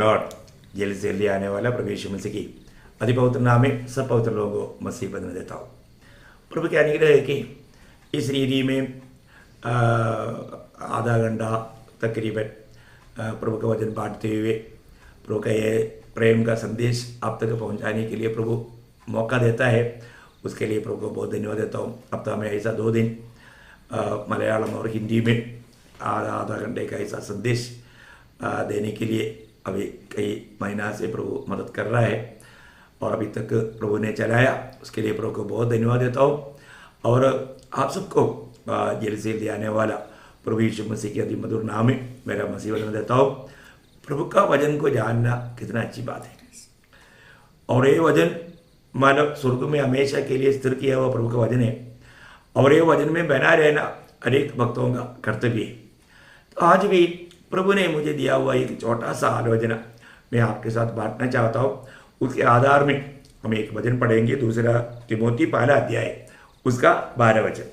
और जल्द से जल्दी आने वाला प्रभु यीशु मसीह की अति पवित्र नाम में सब पवित्र लोगों को मसीह बदल देता हूँ। प्रभु क्या निकले है कि इस रीति में आधा घंटा तकरीबन प्रभु का वचन बांटते हुए प्रभु का ये प्रेम का संदेश आप तक पहुंचाने के लिए प्रभु मौका देता है। उसके लिए प्रभु को बहुत धन्यवाद देता हूँ। हफ्ता में ऐसा 2 दिन मलयालम और हिंदी में आधा घंटे का ऐसा संदेश देने के लिए अभी कई महीना से प्रभु मदद कर रहा है और अभी तक प्रभु ने चलाया, उसके लिए प्रभु को बहुत धन्यवाद देता हूँ। और आप सबको जल्द से जल्दी आने वाला प्रभु यीशु मसीह के अति मधुर नाम में मेरा मसीह वचन देता हूँ। प्रभु का वचन को जानना कितना अच्छी बात है और ये वचन मानव स्वर्ग में हमेशा के लिए स्थिर किया हुआ प्रभु का वचन है और ये वचन में बना रहना अनेक भक्तों का कर्तव्य है। तो आज भी प्रभु ने मुझे दिया हुआ एक छोटा सा आलोचना मैं आपके साथ बांटना चाहता हूँ। उसके आधार में हम एक वचन पढ़ेंगे, दूसरा तिमोथी 1 अध्याय उसका 12 वचन।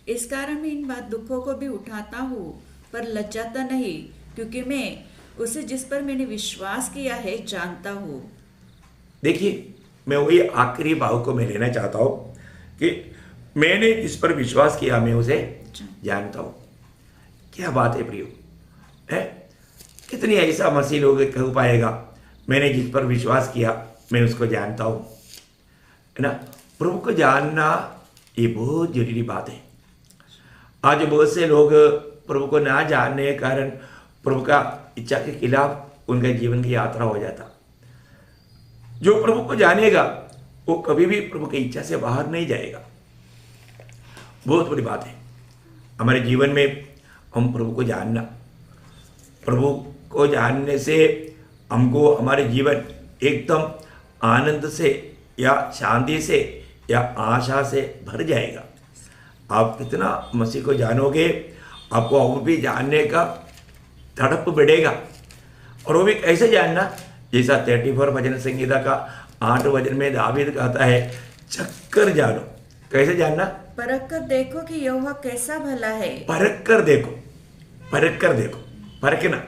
इस कारण मैं इन बात दुखों को भी उठाता हूँ पर लज्जाता नहीं, क्योंकि मैं उसे जिस पर मैंने विश्वास किया है जानता हूँ। देखिए, मैं वही आखिरी भाव को मैं लेना चाहता हूँ कि मैंने जिस पर विश्वास किया मैं उसे जानता हूँ। क्या बात है प्रियो, है कितनी ऐसा मसीह लोग कह पाएगा मैंने जिस पर विश्वास किया मैं उसको जानता हूँ, है ना। प्रभु को जानना ये बहुत जरूरी बात है। आज बहुत से लोग प्रभु को ना जानने के कारण प्रभु का इच्छा के खिलाफ उनका जीवन की यात्रा हो जाता। जो प्रभु को जानेगा वो कभी भी प्रभु की इच्छा से बाहर नहीं जाएगा। बहुत बड़ी बात है हमारे जीवन में हम प्रभु को जानना। प्रभु को जानने से हमको हमारे जीवन एकदम आनंद से या शांति से या आशा से भर जाएगा। आप कितना मसीह को जानोगे आपको और भी जानने का तड़प बढ़ेगा। और वो भी कैसे जानना, जैसा 34 भजन संगीता का 8 वचन में दावीद कहता है, चक्कर जानो। कैसे जानना? परख कर देखो कि यहोवा कैसा भला है। परख कर देखो, परख कर देखो, परखना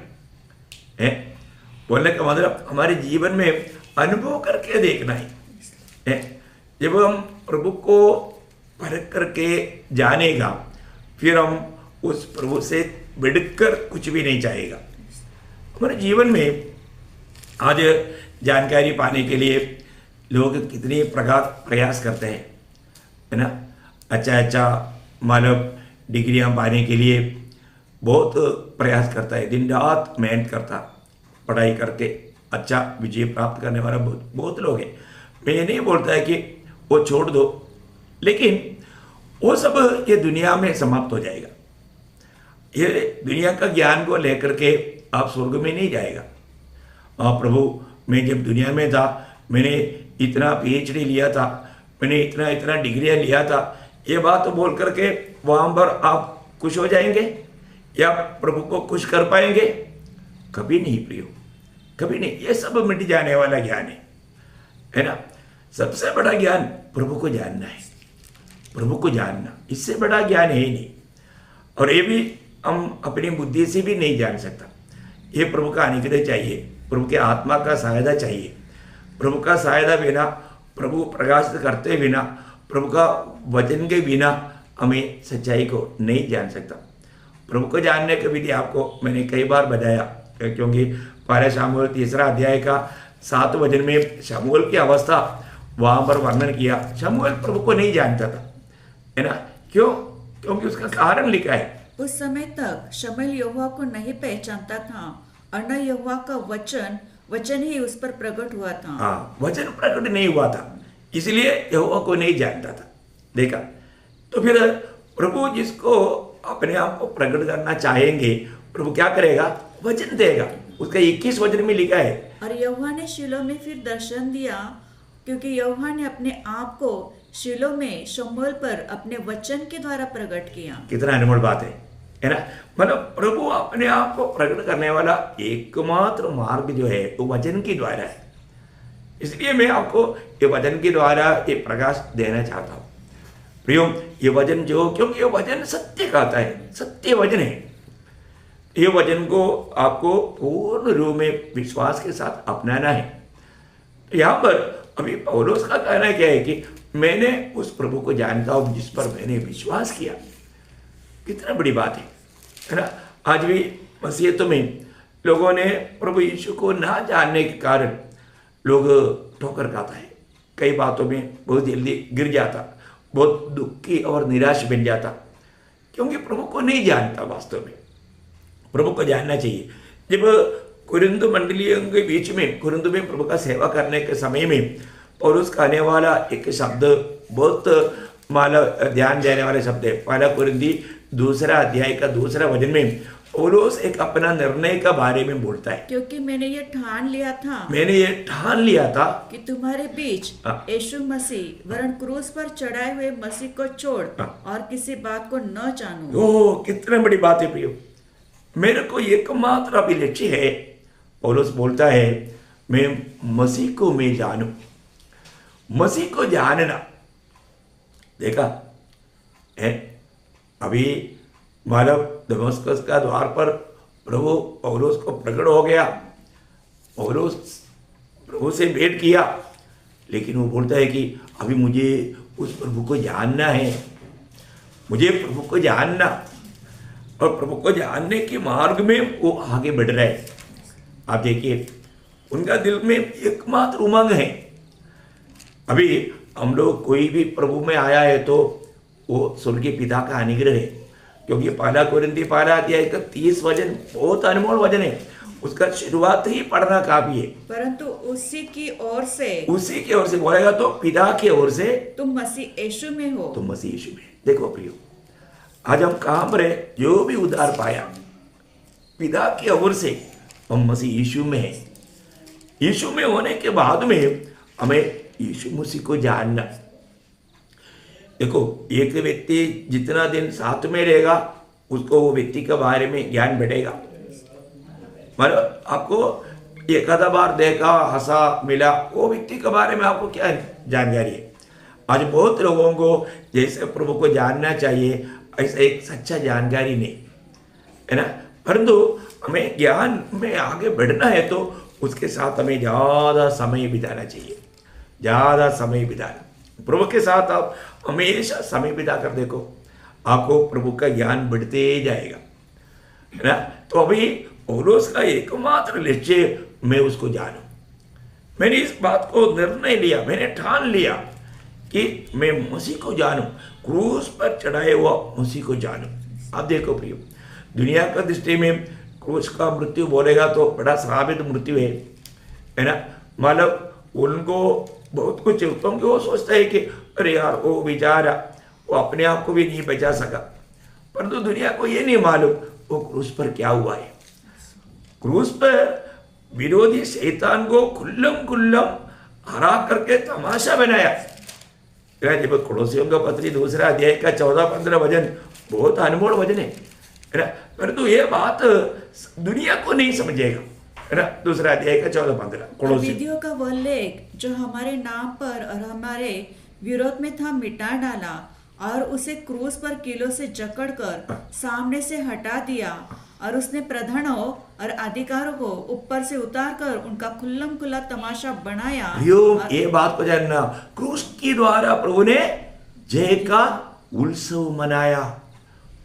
है बोलने का मतलब हमारे जीवन में अनुभव करके देखना है। जब हम प्रभु को परख करके जानेगा फिर हम उस प्रभु से बिड़कर कुछ भी नहीं चाहेगा। हमारे जीवन में आज जानकारी पाने के लिए लोग कितने प्रकार प्रयास करते हैं, है ना। अच्छा मानव डिग्रियां पाने के लिए बहुत प्रयास करता है, दिन रात मेहनत करता, पढ़ाई करके अच्छा विजय प्राप्त करने वाला बहुत लोग हैं। मैं ये नहीं बोलता है कि वो छोड़ दो, लेकिन वो सब ये दुनिया में समाप्त हो जाएगा। ये दुनिया का ज्ञान को लेकर के आप स्वर्ग में नहीं जाएगा। प्रभु मैं जब दुनिया में था मैंने इतना PhD लिया था, मैंने इतना डिग्रियां लिया था, ये बात तो बोल करके वहाँ पर आप खुश हो जाएंगे या प्रभु को खुश कर पाएंगे? कभी नहीं प्रियो, कभी नहीं। ये सब मिट जाने वाला ज्ञान है ना। सबसे बड़ा ज्ञान प्रभु को जानना है, प्रभु को जानना, इससे बड़ा ज्ञान है ही नहीं। और ये भी हम अपनी बुद्धि से भी नहीं जान सकता। ये प्रभु का अनुग्रह चाहिए, प्रभु के आत्मा का सहायता चाहिए। प्रभु का सहायता बिना, प्रभु प्रकाशित करते बिना, प्रभु का वचन के बिना हमें सच्चाई को नहीं जान सकता। प्रभु को जानने की विधि आपको मैंने कई बार बताया, क्योंकि 1 शमूएल 3 अध्याय का 7 वचन में शमूएल की अवस्था वहाँ पर वर्णन किया। शमूएल प्रभु को नहीं जानता था, है ना। क्यों? क्योंकि उसका कारण लिखा है। उस समय तक शमूएल यहोवा को नहीं पहचानता था और न यहोवा का वचन ही उस पर प्रकट हुआ था। हाँ, वचन प्रकट नहीं हुआ था, इसलिए यहोवा को नहीं जानता था। देखा, तो फिर प्रभु जिसको अपने आप को प्रकट करना चाहेंगे प्रभु क्या करेगा? वचन देगा। उसका 21 वचन में लिखा है। और यहोवा ने शीलो में फिर दर्शन दिया, क्योंकि यहोवा ने अपने आप को शीलो में शमूएल पर अपने वचन के द्वारा प्रकट किया। कितना अनमोल बात है ना। मतलब प्रभु अपने आप को प्रकट करने वाला एकमात्र मार्ग जो है वो वचन के द्वारा है। इसलिए मैं आपको ये वचन के द्वारा ये प्रकाश देना चाहता हूँ प्रियो। ये वचन जो, क्योंकि ये वचन सत्य कहता है, सत्य वचन है। ये वचन को आपको पूर्ण रूप में विश्वास के साथ अपनाना है। यहाँ पर अभी पौलुस का कहना क्या है कि मैंने उस प्रभु को जानता हूँ जिस पर मैंने विश्वास किया। कितना बड़ी बात है ना। आज भी मसीहत में लोगों ने प्रभु यीशु को ना जानने के कारण लोग ठोकर खाता है, कई बातों में बहुत जल्दी गिर जाता, बहुत दुखी और निराश बन जाता, क्योंकि प्रभु को नहीं जानता। वास्तव में प्रभु को जानना चाहिए। जब कुरिन्थ मंडलियों के बीच में, कुरिन्थ में प्रभु का सेवा करने के समय में पौलुस कहने वाला एक शब्द बहुत माला ध्यान देने वाले शब्द है। पहला कुरिन्थी 2 अध्याय का 2 वचन में पौलुस एक अपना निर्णय का बारे में बोलता है। क्योंकि मैंने ये ठान लिया था कि तुम्हारे बीच यीशु मसीह वरन क्रूस पर चढ़ाए हुए मसीह को छोड़ और किसी बात को न जानूं। ओह, कितनी बड़ी बात है प्रियो। मेरे को एकमात्र अभिलक्ष्य है, पौलुस बोलता है, मैं मसीह को मैं जानूं। मसीह को जानना, देखा है अभी मानव दमस्कस का द्वार पर प्रभु पौलुस को प्रकट हो गया, पौलुस प्रभु से भेंट किया, लेकिन वो बोलता है कि अभी मुझे उस प्रभु को जानना है, मुझे प्रभु को जानना। और प्रभु को जानने के मार्ग में वो आगे बढ़ रहे हैं। आप देखिए उनका दिल में एकमात्र उमंग है। अभी हम लोग कोई भी प्रभु में आया है तो वो स्वर्गीय पिता का अनुग्रह है, क्योंकि पहला कुरिन्थी 1 अध्याय का 30 वचन बहुत अनमोल वचन है, उसका शुरुआत ही पढ़ना काफी है। परंतु उसी की ओर से बोलेगा तो पिता की ओर से तुम मसीह यीशु में हो। तुम मसीह यीशु में। देखो प्रियो, आज हम कहाँ पर है? जो भी उद्धार पाया पिता की ओर से, हम मसीह यीशु में है। यीशु में होने के बाद में हमें यीशु मसीह को जानना। देखो, एक व्यक्ति जितना दिन साथ में रहेगा उसको वो व्यक्ति के बारे में ज्ञान बढ़ेगा। मतलब आपको एक आधा बार देखा, हंसा, मिला, वो व्यक्ति के बारे में आपको क्या जानकारी है? आज बहुत लोगों को जैसे प्रभु को जानना चाहिए ऐसा एक सच्चा जानकारी नहीं है ना। परंतु हमें ज्ञान में आगे बढ़ना है तो उसके साथ हमें ज़्यादा समय बिताना चाहिए, ज़्यादा समय बिताना। प्रभु के साथ आप हमेशा समय बिता कर देखो, आपको प्रभु का ज्ञान बढ़ते जाएगा, है ना। तो अभी पौलुस का एकमात्र लक्ष्य, मैं उसको जानूं। मैंने इस बात को निर्णय लिया, मैंने ठान लिया कि मैं मसीह को जानूं, क्रूस पर चढ़ाए हुआ मसीह को जानूं। आप देखो प्रियो, दुनिया का दृष्टि में क्रूस का मृत्यु बोलेगा तो बड़ा श्रापित मृत्यु है ना। मतलब उनको बहुत कुछ, क्योंकि वो सोचता है कि अरे यार वो बेचारा, वो अपने आप को भी नहीं बचा सका। परंतु दुनिया को ये नहीं मालूम वो क्रूस पर क्या हुआ है। क्रूस पर विरोधी शैतान को खुल्लम हरा करके तमाशा बनाया। जब कुलोसियों का पत्री 2 अध्याय का 14-15 वचन बहुत अनमोल वचन है ना। परंतु ये बात दुनिया को नहीं समझेगा, है ना। 2 अध्याय का 14-15 विधियों का वह लेख जो हमारे नाम पर और हमारे विरोध में था मिटा डाला और उसे क्रूस पर कीलों से जकड़कर सामने से हटा दिया, और उसने प्रधानों और अधिकारों को ऊपर से उतार कर उनका खुल्लम खुल्ला तमाशा बनाया। ये बात को जानना, क्रूस के द्वारा प्रभु ने जय का उत्सव मनाया।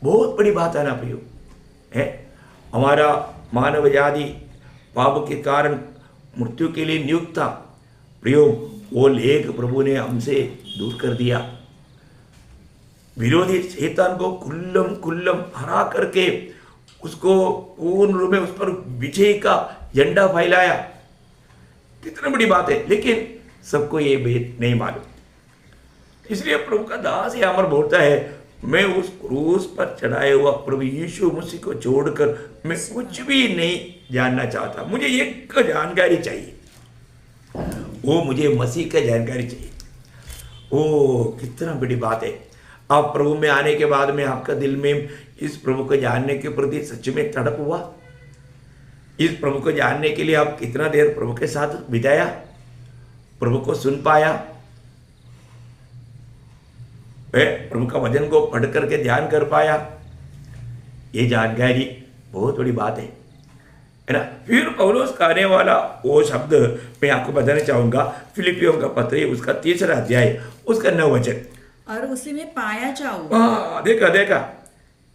बहुत बड़ी बात है ना प्रियो, है। हमारा मानव जाति पाप के कारण मृत्यु के लिए नियुक्त था प्रियो, वो लेख प्रभु ने हमसे दूर कर दिया। विरोधी शैतान को खुल्लम हरा करके उसको पूर्ण रूप में उस पर विजय का झंडा फैलाया। कितनी बड़ी बात है, लेकिन सबको ये भेद नहीं मालूम। इसलिए प्रभु का दास यहाँ पर बोलता है, मैं उस क्रूस पर चढ़ाए हुआ प्रभु यीशु मसीह को छोड़कर मैं कुछ भी नहीं जानना चाहता। मुझे एक जानकारी चाहिए, वो मुझे मसीह का जानकारी चाहिए। ओ कितना बड़ी बात है। आप प्रभु में आने के बाद में आपका दिल में इस प्रभु को जानने के प्रति सच में तड़प हुआ? इस प्रभु को जानने के लिए आप कितना देर प्रभु के साथ बिताया? प्रभु को सुन पाया? प्रभु का वचन को पढ़ करके ध्यान कर पाया? ये जानकारी बहुत बड़ी बात है ना। फिर पौलुस कहने वाला वो शब्द मैं आपको बताना चाहूंगा, फिलिपियों का पत्र उसका 3रा अध्याय उसका 9 वचन। और उसी में पाया जाऊं। हाँ, देखा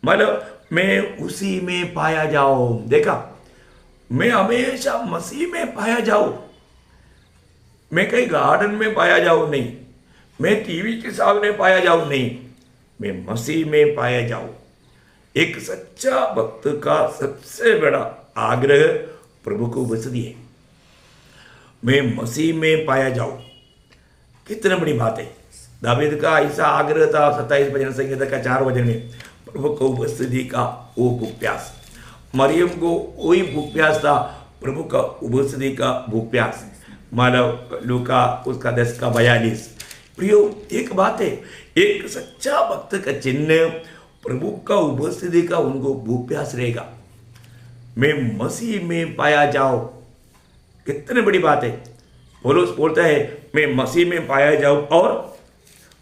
मतलब मैं उसी में पाया जाऊं। देखा, मैं हमेशा मसीह में पाया जाऊं। मैं कहीं गार्डन में पाया जाऊं नहीं, मैं टीवी के सामने पाया जाऊं नहीं, मैं मसीह में पाया जाऊं। एक सच्चा भक्त का सबसे बड़ा आग्रह प्रभु को उपस्थिति है, मैं मसीह में पाया जाऊं। कितनी बड़ी बात है। दावीद का ऐसा आग्रह था 27 भजन संहिता का 4 वचन में, प्रभु को उपस्थिति का वो भूख प्यास। मरियम को वही भूख प्यास था, प्रभु का उपस्थिति का भूख प्यास। मानव लूका उसका 10 का 42। प्रियो, एक बात है, एक सच्चा भक्त का चिन्ह प्रभु का उपस्थिति का उनको भूख प्यास रहेगा। मैं मसीह में पाया जाऊं, कितनी बड़ी बात है। पौलुस बोलता है मैं मसीह में पाया जाऊं। और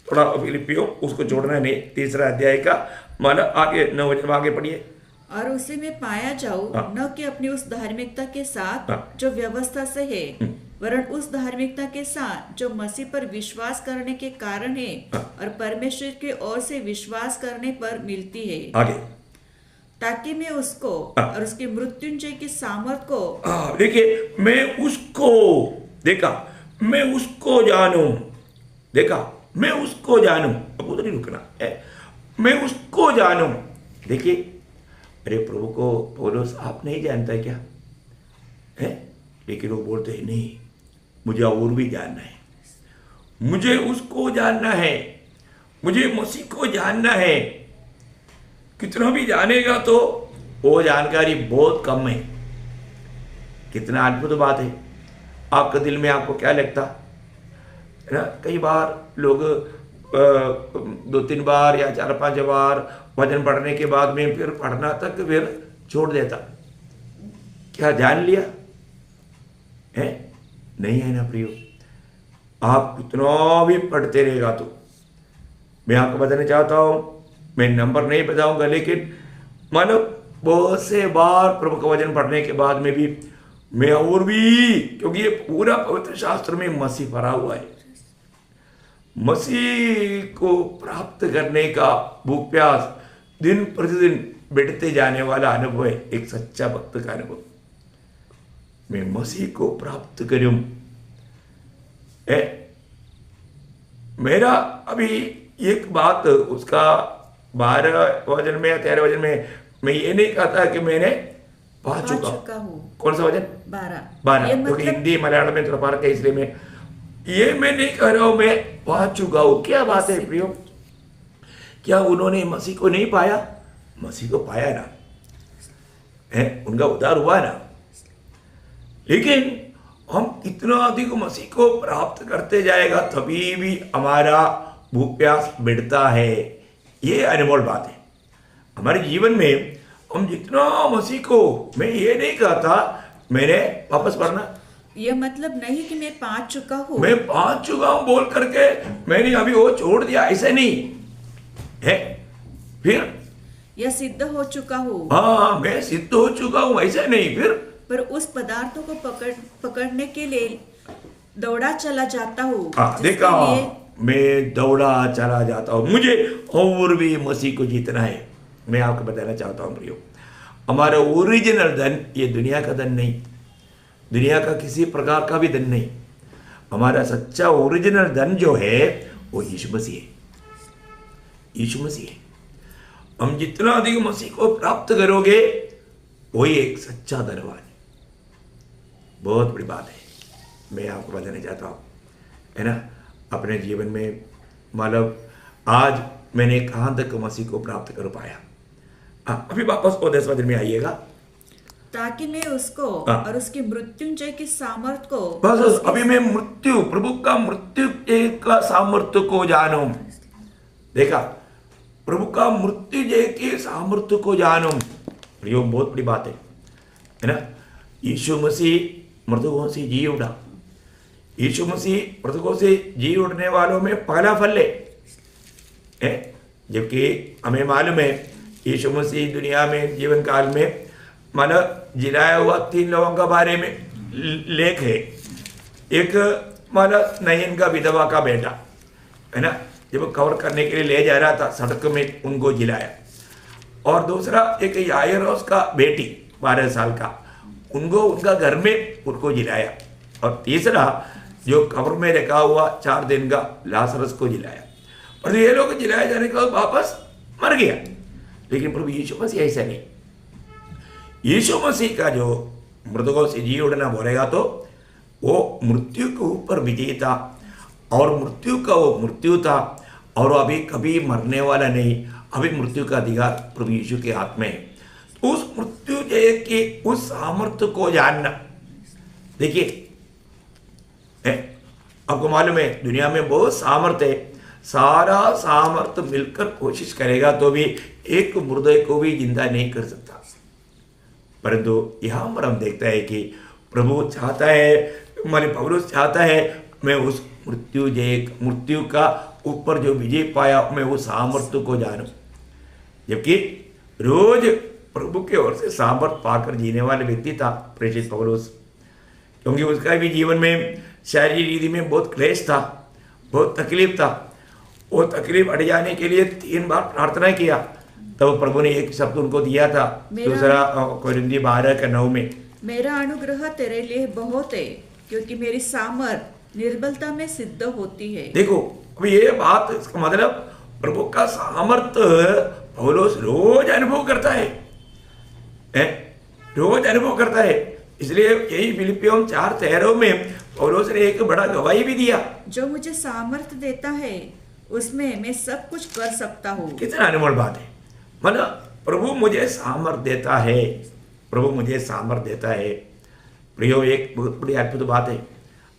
थोड़ा फिलिपियों उसको जोड़ना नहीं, 3रा अध्याय का माना आगे 9 वचन आगे पढ़िए। और उसी में पाया जाऊं, हाँ। न कि अपनी उस धार्मिकता के साथ हाँ। जो व्यवस्था से है, वरन उस धार्मिकता के साथ जो मसीह पर विश्वास करने के कारण है और परमेश्वर की ओर से विश्वास करने पर मिलती है, आगे ताकि मैं उसको हाँ। और उसके मृत्युंजय की सामर्थ को देखिए, मैं उसको देखा, मैं उसको जानूं। देखा, मैं उसको जानूं, अब उधर ही रुकना है, मैं उसको जानूं। देखिए, अरे प्रभु को पौलुस आप नहीं जानता है क्या है? लेकिन वो बोलते हैं नहीं, मुझे और भी जानना है, मुझे उसको जानना है, मुझे मसीह को जानना है। कितना भी जानेगा तो वो जानकारी बहुत कम है। कितना अद्भुत बात है। आपका दिल में आपको क्या लगता है ना? कई बार लोग 2-3 बार या 4-5 बार वचन पढ़ने के बाद में फिर पढ़ना तक फिर छोड़ देता। क्या जान लिया है? नहीं है ना प्रियो। आप कितना भी पढ़ते रहेगा तो, मैं आपको बताना चाहता हूं, मैं नंबर नहीं बताऊंगा, लेकिन मानो बहुत से बार प्रभु का वचन पढ़ने के बाद में भी मैं और भी, क्योंकि ये पूरा पवित्र शास्त्र में मसीह भरा हुआ है। मसीह को प्राप्त करने का भूख प्यास दिन प्रतिदिन बढ़ते जाने वाला अनुभव है, एक सच्चा भक्त का अनुभव। मैं मसीह को प्राप्त करूं। मेरा अभी एक बात उसका 12 वचन में या 13 वचन में मैं ये नहीं कहता कि मैंने पा चुका हूँ। कौन सा वचन? 12। क्योंकि हिंदी मलयालम में थोड़ा फर्क है, इसलिए मैं ये मैं नहीं कह रहा हूं मैं पा चुका हूं। क्या बात है प्रियो, क्या उन्होंने मसीह को नहीं पाया? मसीह को पाया ना है, उनका उद्धार हुआ ना। लेकिन हम कितना अधिक मसीह को प्राप्त करते जाएगा तभी भी हमारा भूख प्यास बढ़ता है। ये अनमोल बात है हमारे जीवन में। हम जितना मसीह को, मैं ये नहीं कहता मैंने वापस पढ़ना, यह मतलब नहीं कि मैं पा चुका हूँ, मैं पा चुका हूं बोल करके मैंने अभी वो छोड़ दिया, ऐसे नहीं है। फिर यह सिद्ध हो चुका हूँ, हाँ, मैं सिद्ध हो चुका हूं, ऐसे नहीं। फिर पर उस पदार्थों को पकड़ने के लिए दौड़ा चला जाता हूँ, देखा, मैं दौड़ा चला जाता हूँ, मुझे और भी मसीह को जीतना है। मैं आपको बताना चाहता हूँ प्रियो, हमारा ओरिजिनल धन ये दुनिया का धन नहीं, दुनिया का किसी प्रकार का भी धन नहीं। हमारा सच्चा ओरिजिनल धन जो है वो यीशु मसीह है, यीशु मसीह है। हम जितना अधिक मसीह को प्राप्त करोगे वही एक सच्चा धनवान है। बहुत बड़ी बात है, मैं आपको बताना चाहता हूँ, है ना। अपने जीवन में मतलब आज मैंने कहाँ तक मसीह को प्राप्त कर पाया। अभी वापस 10 वचन में आइएगा, ताकि मैं उसको और उसकी मृत्युंजय की सामर्थ को, बस अभी मैं मृत्यु, प्रभु का मृत्यु का सामर्थ्य को जानूं। देखा, प्रभु का मृत्युंजय के सामर्थ्य को जानूं। प्रियो, बहुत बड़ी बात है ना। यीशु मसीह मृतकों से जी उठा, यीशु मसीह मृतकों से जी उठने वालों में पहला फल है। जबकि हमें मालूम है यीशु मसीह दुनिया में जीवन काल में मतलब जिलाया हुआ 3 लोगों के बारे में लेख है। एक मतलब नयन का विधवा का बेटा है ना, जब कवर करने के लिए ले जा रहा था सड़क में उनको जिलाया। और दूसरा एक यायरोस का बेटी 12 साल का, उनको उनका घर में उनको जिलाया। और तीसरा जो कब्र में रखा हुआ 4 दिन का लाजरस को जिलाया। और ये लोग जिलाए जाने के बाद वापस मर गया। लेकिन प्रभु यीशु मसीह ऐसा नहीं। यीशु मसीह का जो मृतकों से जी उठना बोलेगा तो वो मृत्यु के ऊपर विजयी था, और मृत्यु का वो मृत्यु था, और अभी कभी मरने वाला नहीं। अभी मृत्यु का अधिकार प्रभु यीशु के हाथ में है। तो उस मृत्यु जय की उस सामर्थ्य को जानना, देखिए आपको मालूम है दुनिया में बहुत सामर्थ्य है, सारा सामर्थ्य मिलकर कोशिश करेगा तो भी एक मुर्दे को भी जिंदा नहीं कर सकता। परंतु यहाँ पर हम देखता है कि प्रभु चाहता है, हमारे पौलुस चाहता है, मैं उस मृत्यु का ऊपर जो विजय पाया मैं उस सामर्थ्य को जानूं। जबकि रोज प्रभु के ओर से सामर्थ्य पाकर जीने वाले व्यक्ति था प्रेषित पौलुस, क्योंकि उसका भी जीवन में शारीरिक रीति में बहुत क्लेश था, बहुत तकलीफ था। वो तकलीफ हट जाने के लिए 3 बार प्रार्थना किया, तब प्रभु ने एक शब्द उनको दिया था, दूसरा कोरिन्थी 12:9 में, मेरा अनुग्रह तेरे लिए बहुत है, क्योंकि मेरी सामर्थ निर्बलता में सिद्ध होती है। देखो अभी ये बात, इसका मतलब प्रभु का सामर्थ्य पौलुस रोज अनुभव करता है, रोज अनुभव करता है। इसलिए यही फिलिपियों 4:13 में पौलुस ने एक बड़ा गवाही भी दिया, जो मुझे सामर्थ्य देता है उसमें मैं सब कुछ कर सकता हूँ। कितना अनमोल बात है। मतलब प्रभु मुझे सामर्थ्य देता है, प्रभु मुझे सामर्थ्य देता है। प्रियो, एक बहुत बड़ी अद्भुत बात है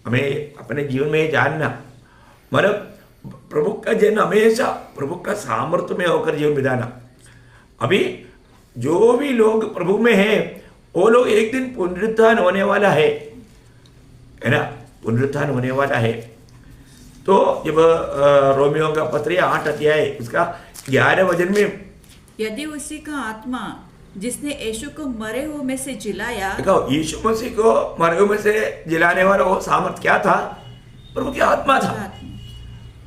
हमें अपने जीवन में जानना, मतलब प्रभु का जन हमेशा प्रभु का सामर्थ्य में होकर जीवन बिताना। अभी जो भी लोग प्रभु में हैं वो लोग एक दिन पुनरुत्थान होने वाला है ना, पुनरुत्थान होने वाला है। तो जब रोमियो का पत्र 8 अध्याय उसका 11 वचन में, यदि उसी का आत्मा जिसने यीशु को मरे हुए में से जिलाया, देखो यीशु मसीह को मरे हुए में से जिलाने वाला वो सामर्थ क्या था? प्रभु की आत्मा था,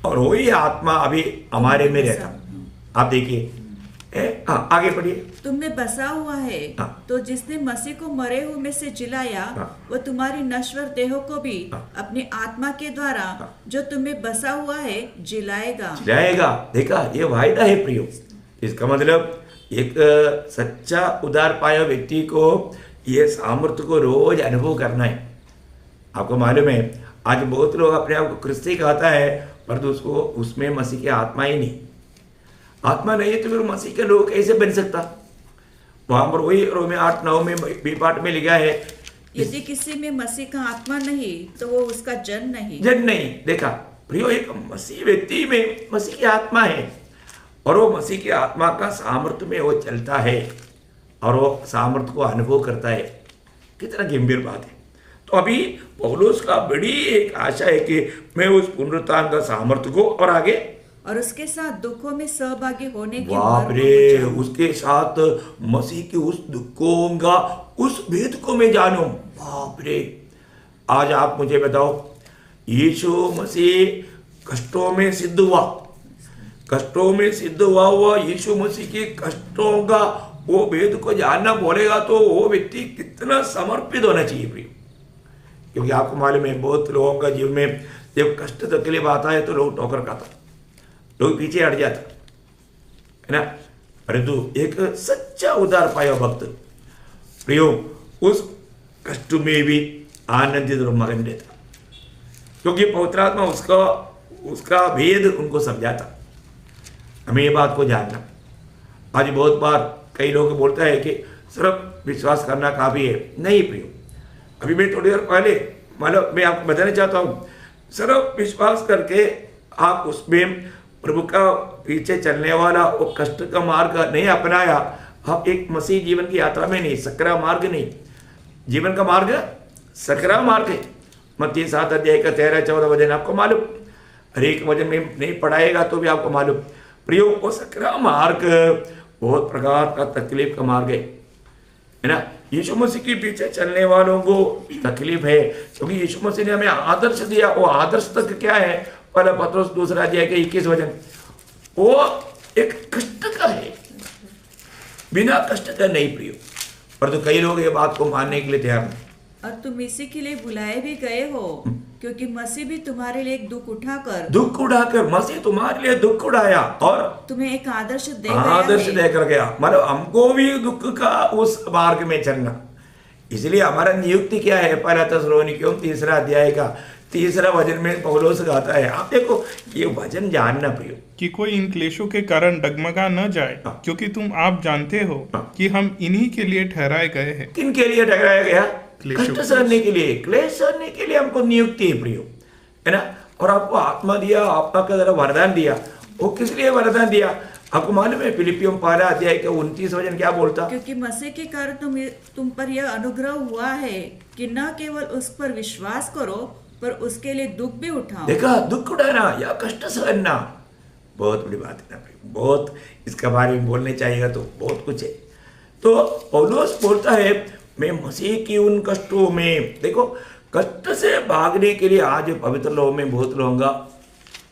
और वही आत्मा अभी हमारे में रहता। आप देखिए, आगे पढ़िए। तुम में बसा हुआ है, तो जिसने मसीह को मरे हुए में से जिलाया, वो तुम्हारी नश्वर देहों को भी अपनी आत्मा के द्वारा जो तुम्हें बसा हुआ है जिलाएगा। देखा, ये वायदा है प्रियो। इसका मतलब एक सच्चा उदार पाया व्यक्ति को ये सामर्थ्य को रोज अनुभव करना है। आपको मालूम है आज बहुत लोग अपने आप को क्रिस्ती कहता है, पर उसको उसमें मसीह की आत्मा ही नहीं, आत्मा नहीं है तो फिर मसीह के लोग कैसे बन सकता? वहां पर वही रोमियो 8:9 में बी पाठ में लिखा है, यदि किसी में मसीह का आत्मा नहीं तो वो उसका जन नहीं। देखा प्रियो, एक मसीह व्यक्ति में मसीह की आत्मा है, और वो मसीह की आत्मा का सामर्थ्य में वो चलता है, और वो सामर्थ्य को अनुभव करता है। कितना गंभीर बात है। तो अभी पौलुस का बड़ी एक आशा है कि मैं उस पुनरुत्थान का सामर्थ्य को, और आगे, और उसके साथ दुखों में सहभागी होने के बाप रे, उसके साथ मसीह के उस दुखों का उस भेद को मैं जानूं। बाप रे, आज आप मुझे बताओ, यीशु मसीह कष्टों में सिद्ध हुआ, कष्टों में सिद्ध हुआ यीशु मसीह के कष्टों का वो भेद को जानना बोलेगा तो वो व्यक्ति कितना समर्पित होना चाहिए प्रिय। क्योंकि आपको मालूम है बहुत लोगों का जीवन में जब कष्ट तकलीफ आता है तो लोग ठोकर खाता, लोग पीछे हट जाता है ना। परंतु एक सच्चा उदार पाया भक्त प्रियो उस कष्ट में भी आनंदित और मगन रहता, क्योंकि पवित्र आत्मा उसका भेद उनको समझाता। हमें ये बात को जानना। आज बहुत बार कई लोग बोलता है कि सिर्फ विश्वास करना काफ़ी है। नहीं प्रियो, अभी मैं थोड़ी देर पहले मतलब मैं आपको बताना चाहता हूँ, सिर्फ विश्वास करके आप उसमें प्रभु का पीछे चलने वाला वो कष्ट का मार्ग नहीं अपनाया, आप एक मसीह जीवन की यात्रा में नहीं, सकरा मार्ग नहीं, जीवन का मार्ग सकरा मार्ग है। मत्ती 7 अध्याय का 13-14 वचन आपको मालूम, हर एक वचन में नहीं पढ़ाएगा तो भी आपको मालूम। प्रियो, वो सकरा मार्ग बहुत प्रकार का तकलीफ का मार्ग है। है ना। यीशु मसीह के पीछे चलने वालों को तकलीफ है, क्योंकि यीशु मसीह ने हमें आदर्श दिया। वो आदर्श तक क्या है, पहला पत्रोस 2:21, वो एक कष्ट का है, बिना कष्ट का नहीं प्रियो। पर तो कई लोग ये बात को मानने के लिए तैयार नहीं। और तुम इसी के लिए बुलाए भी गए हो, क्योंकि मसीह भी तुम्हारे लिए एक दुख उठाकर मसीह तुम्हारे लिए दुख उठाया और तुम्हें एक आदर्श आदर्श देकर गया। मतलब हमको भी दुख का उस मार्ग में चलना। इसलिए हमारा नियुक्ति क्या है, पहला थिस्सलुनीकियों 3 का 3 वचन में पौलुस गाता है। आप देखो ये वचन जानना प्रियो, कि कोई इन क्लेशों के कारण डगमगा न जाए, क्योंकि आप जानते हो कि हम इन्हीं के लिए ठहराए गए हैं। किन के लिए ठहराया गया? कष्ट सहने के लिए, क्लेश सहने के लिए हमको नियुक्ति है प्रियो, है ना। और आपको आत्मा दिया, आत्मा का जरा वरदान दिया। वो किस लिए वरदान दिया आपको मालूम है? फिलिपियों 1:29 वचन क्या बोलता? क्योंकि मसीह के कारण तुम पर यह अनुग्रह हुआ है कि न केवल उस पर विश्वास करो, पर उसके लिए दुख भी उठाओ। देखा, दुख उठाना या कष्ट सहना बहुत बड़ी बात है ना भाई। बहुत इसके बारे में बोलने चाहिए तो बहुत कुछ है। तो पौलुस बोलता है मैं मसीह की उन कष्टों में, देखो कष्ट से भागने के लिए आज पवित्र लोगों में बहुत लोगों का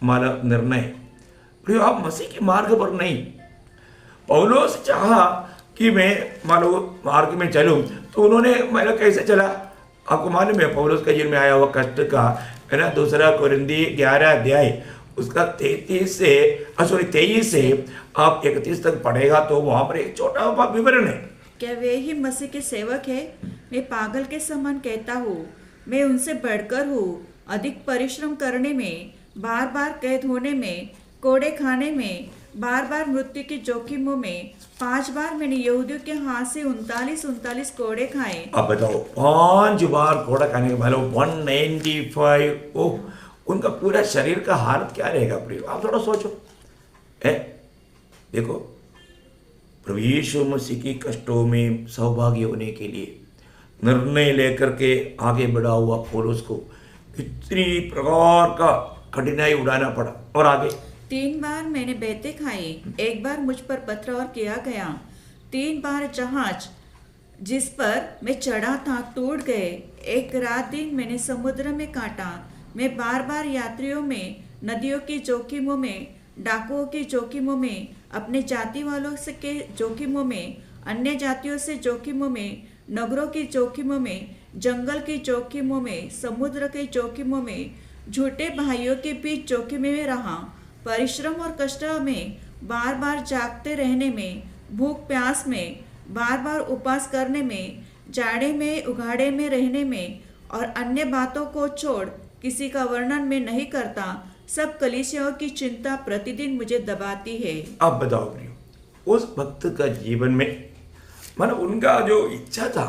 हमारा निर्णय है, आप मसीह के मार्ग पर नहीं। पौलुस चाहा कि मैं मानो मार्ग में चलूं, तो उन्होंने मतलब कैसे चला आपको मालूम है? पौलुस का जीवन में आया हुआ कष्ट का, है ना। 2 कोरिन्थी 11 उसका 23 से आप 31 तक पढ़ेगा तो वहां पर एक छोटा विवरण है। क्या वे ही मसीह के सेवक है? मैं पागल के समान कहता हूँ, मैं उनसे बढ़कर हूँ। अधिक परिश्रम करने में, बार बार कैद होने में, कोड़े खाने में, बार बार मृत्यु के जोखिमों में। 5 बार मैंने यहूदियों के हाथ से 39 कोड़े खाए। अब बताओ 5 बार कोड़ा खाने के बाद 195, ओह उनका पूरा शरीर का हालत क्या रहेगा प्रिय? आप थोड़ा सोचो है। देखो प्रभु यीशु मसीह की कष्टों में सहभागी होने के लिए निर्णय लेकर के आगे बढ़ा हुआ पौलुस को कितनी प्रकार का कठिनाई उड़ाना पड़ा। और आगे 3 बार मैंने बेतें खाई, 1 बार मुझ पर पत्थर और किया गया, 3 बार जहाज जिस पर मैं चढ़ा था टूट गए, 1 रात दिन मैंने समुद्र में काटा। मैं बार बार यात्रियों में, नदियों की जोखिमों में, डाकुओं की जोखिमों में, अपने जाति वालों से के जोखिमों में, अन्य जातियों से जोखिमों में, नगरों की जोखिमों में, जंगल की जोखिमों में, समुद्र के जोखिमों में, झूठे भाइयों के बीच जोखिम में रहा। परिश्रम और कष्ट में, बार बार जागते रहने में, भूख प्यास में, बार बार उपवास करने में, जाड़े में उघाड़े में रहने में, और अन्य बातों को छोड़ किसी का वर्णन में नहीं करता। सब कलीसियाओं की चिंता प्रतिदिन मुझे दबाती है। अब बताओ प्रियो, उस भक्त का जीवन में मतलब उनका जो इच्छा था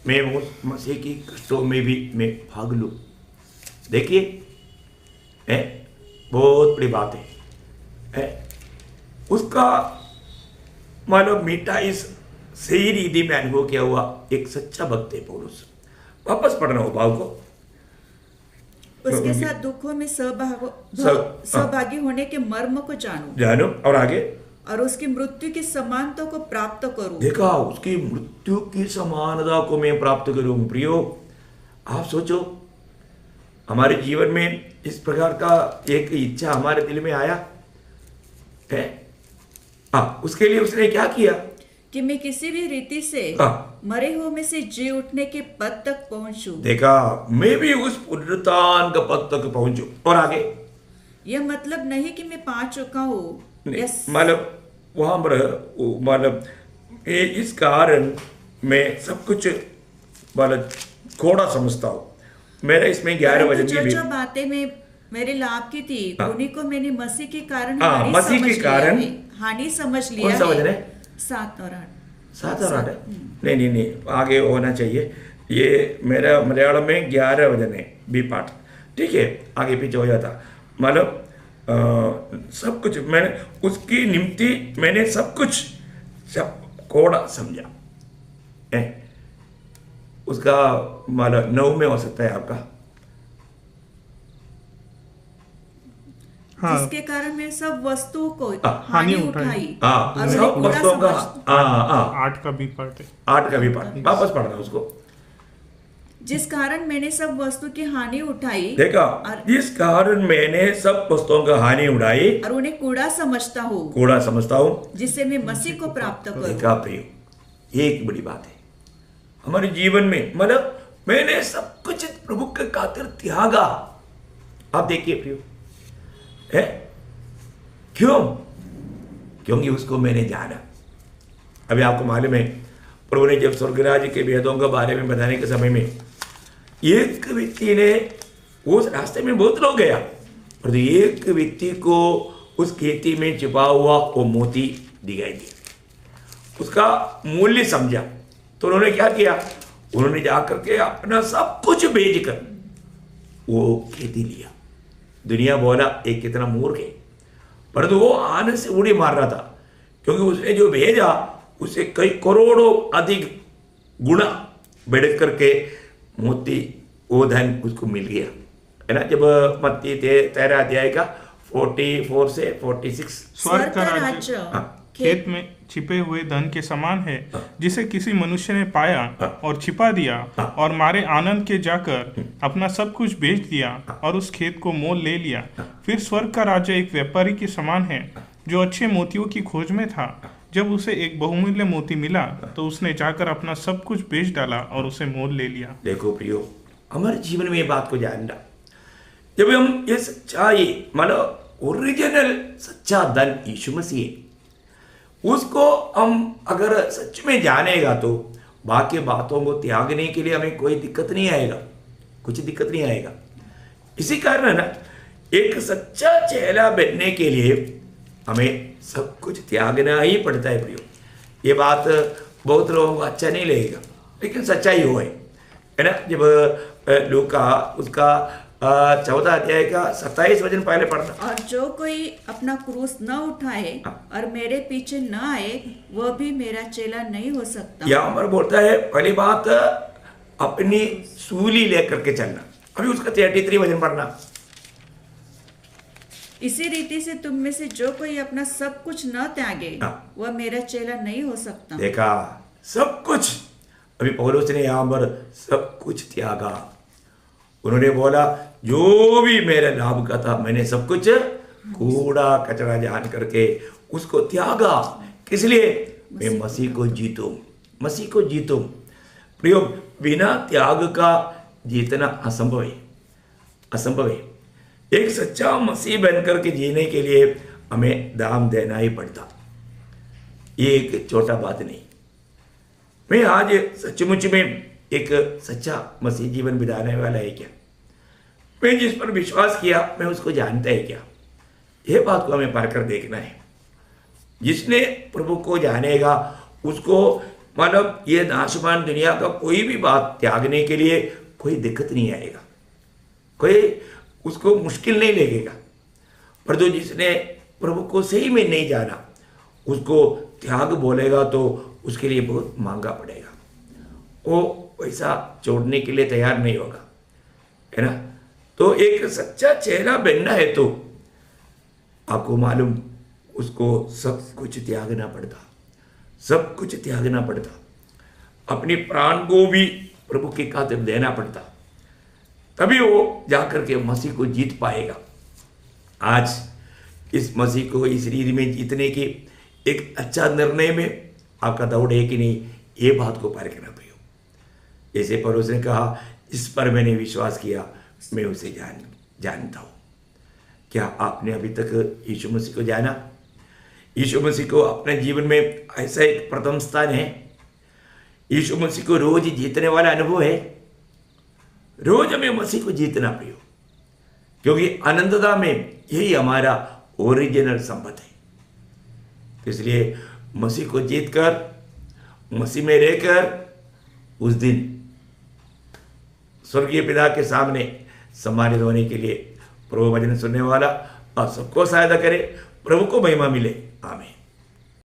मैं वो मसीह की कष्टों में भी मैं भाग लूं। देखिए बहुत बड़ी बात है। उसका मतलब मीठा इस सही रीति में अनुभव किया हुआ एक सच्चा भक्त है पौलुस। वापस पढ़ना हो भाव को। उसके साथ दुखों में सहभागी होने के मर्म को जानो और आगे, और उसकी मृत्यु की समानता को प्राप्त करूं। देखा, उसकी मृत्यु की समानता को मैं प्राप्त करूं। प्रियो आप सोचो, हमारे जीवन में इस प्रकार का एक इच्छा हमारे दिल में आया है। उसके लिए उसने क्या किया कि मैं किसी भी रीति से मरे हुए में से जी उठने के पद तक पहुंचूं। देखा, मैं भी उस पुनरुत्थान का पद तक पहुंचूं। और आगे, यह मतलब नहीं कि मैं पा चुका हूँ, मतलब वहां पर मतलब इस कारण मैं सब कुछ मतलब थोड़ा समझता हूँ। मेरा इसमें 11 वचन की भी जो बातें में मेरे लाभ की थी उन्हीं को मैंने मसीह के कारण हानि समझ लिया। कौन सा वचन है? 7 और 8 है। नहीं आगे होना चाहिए। ये मेरा मलयालम में 11 वचन है, बी पाठ। ठीक है, आगे पीछे हो जाता। मतलब सब कुछ मैंने उसकी निम्ति मैंने सब कोड़ा समझा है। उसका मतलब 9 में हो सकता है आपका। हाँ। जिसके कारण मैं सब वस्तुओं को हानि हानि उठाई। उठाई हाँ, और सब उन्हें कूड़ा वस्तुओं का समझ, हाँ 8 का भी पढ़ते। 8 का भी पढ़, वापस पढ़ना उसको। जिस कारण मैंने सब वस्तु की हानि उठाई देखा, और जिस कारण मैंने सब वस्तुओं का हानि उठाई, और उन्हें कूड़ा समझता हूँ, कूड़ा समझता हूँ। जिससे मैं मसीह को प्राप्त करूँ। देखा प्रियो, ये एक बड़ी बात है हमारे जीवन में, मतलब मैंने सब कुछ प्रभु के खातिर त्यागा। आप देखिए प्रियो, है क्यों? क्योंकि उसको मैंने जाना। अभी आपको मालूम है, प्रभु ने जब स्वर्गराज के भेदों के बारे में बताने के समय में एक व्यक्ति ने, उस रास्ते में बहुत लोग गया, और एक व्यक्ति को उस खेती में छिपा हुआ वो मोती दिखाई दिया। उसका मूल्य समझा, तो उन्होंने क्या किया, उन्होंने जाकर के अपना सब कुछ बेचकर वो खेती लिया। दुनिया बोला एक कितना मूर्ख है, परंतु वो आनंद से उड़ी मार रहा था, क्योंकि उसने जो भेजा उसे कई करोड़ों अधिक गुना बढ़ करके मोती वो धन उसको मिल गया, है ना। जब मत्ती 13 अध्याय का 44 से 46। स्वर्ग का राज्य हाँ। खेत में छिपे हुए धन के समान है, जिसे किसी मनुष्य ने पाया और छिपा दिया, और मारे आनंद के जाकर अपना सब कुछ बेच दिया और उस खेत को मोल ले लिया। फिर स्वर्ग का राज्य एक व्यापारी के समान है, जो अच्छे मोतियों की खोज में था। जब उसे एक बहुमूल्य मोती मिला, तो उसने जाकर अपना सब कुछ बेच डाला और उसे मोल ले लिया। देखो प्रियो, हमारे जीवन में ये बात को जानना, जब हम ये सच्चाई, मतलब ओरिजिनल सच्चा धन यीशु मसीह, उसको हम अगर सच में जानेगा तो बाकी बातों को त्यागने के लिए हमें कोई दिक्कत नहीं आएगा, कुछ दिक्कत नहीं आएगा। इसी कारण है ना, एक सच्चा चेला बनने के लिए हमें सब कुछ त्यागना ही पड़ता है प्रियो। ये बात बहुत लोगों को अच्छा नहीं लगेगा, लेकिन सच्चाई वो है ना। जब लूका उसका 14 अध्याय का 27 वचन पहले पढ़ना। और जो कोई अपना क्रूस न उठाए और मेरे पीछे न आए, वह भी मेरा चेला नहीं हो सकता। यहाँ पर बोलता है, पहली बात अपनी सूली लेकर के चलना। अभी उसका 33 वचन पढ़ना। इसी रीति से तुम में से जो कोई अपना सब कुछ न त्यागे, वह मेरा चेला नहीं हो सकता। देखा, सब कुछ। अभी पौलुस ने यहाँ पर सब कुछ त्यागा। उन्होंने बोला जो भी मेरे लाभ का था, मैंने सब कुछ कूड़ा कचरा जान करके उसको त्यागा। किस लिए? मैं मसीह को जीतूं, मसीह को जीतूं। प्रियो, बिना त्याग का जीतना असंभव है, असंभव है। एक सच्चा मसीह बनकर के जीने के लिए हमें दाम देना ही पड़ता। ये एक छोटा बात नहीं। मैं आज सचमुच में एक सच्चा मसीह जीवन बिताने वाला है क्या? मैं जिस पर विश्वास किया, मैं उसको जानता है क्या? यह बात को हमें पार कर देखना है। जिसने प्रभु को जानेगा उसको, मतलब ये नाशवान दुनिया का कोई भी बात त्यागने के लिए कोई दिक्कत नहीं आएगा, कोई उसको मुश्किल नहीं लगेगा। पर जो जिसने प्रभु को सही में नहीं जाना, उसको त्याग बोलेगा तो उसके लिए बहुत महंगा पड़ेगा। वो पैसा छोड़ने के लिए तैयार नहीं होगा, है ना। तो एक सच्चा चेला बनना है तो आपको मालूम, उसको सब कुछ त्यागना पड़ता, सब कुछ त्यागना पड़ता। अपनी प्राण को भी प्रभु की खातिर देना पड़ता, तभी वो जाकर के मसीह को जीत पाएगा। आज इस मसीह को इस रीति में जीतने की एक अच्छा निर्णय में आपका दौड़ है कि नहीं, ये बात को पार करना पड़ेगा। जैसे पौलुस ने कहा, इस पर मैंने विश्वास किया, मैं उसे जानता हूँ। क्या आपने अभी तक यीशु मसीह को जाना? यीशु मसीह को अपने जीवन में ऐसा एक प्रथम स्थान है। यीशु मसीह को रोज जीतने वाला अनुभव है। रोज हमें मसीह को जीतना प्रियो, क्योंकि आनंदता में यही हमारा ओरिजिनल संपत्ति है। इसलिए मसीह को जीतकर, मसीह में रहकर उस दिन स्वर्गीय पिता के सामने सम्मानित होने के लिए प्रभु वचन सुनने वाला और सबको सहायता करे। प्रभु को महिमा मिले। आमीन।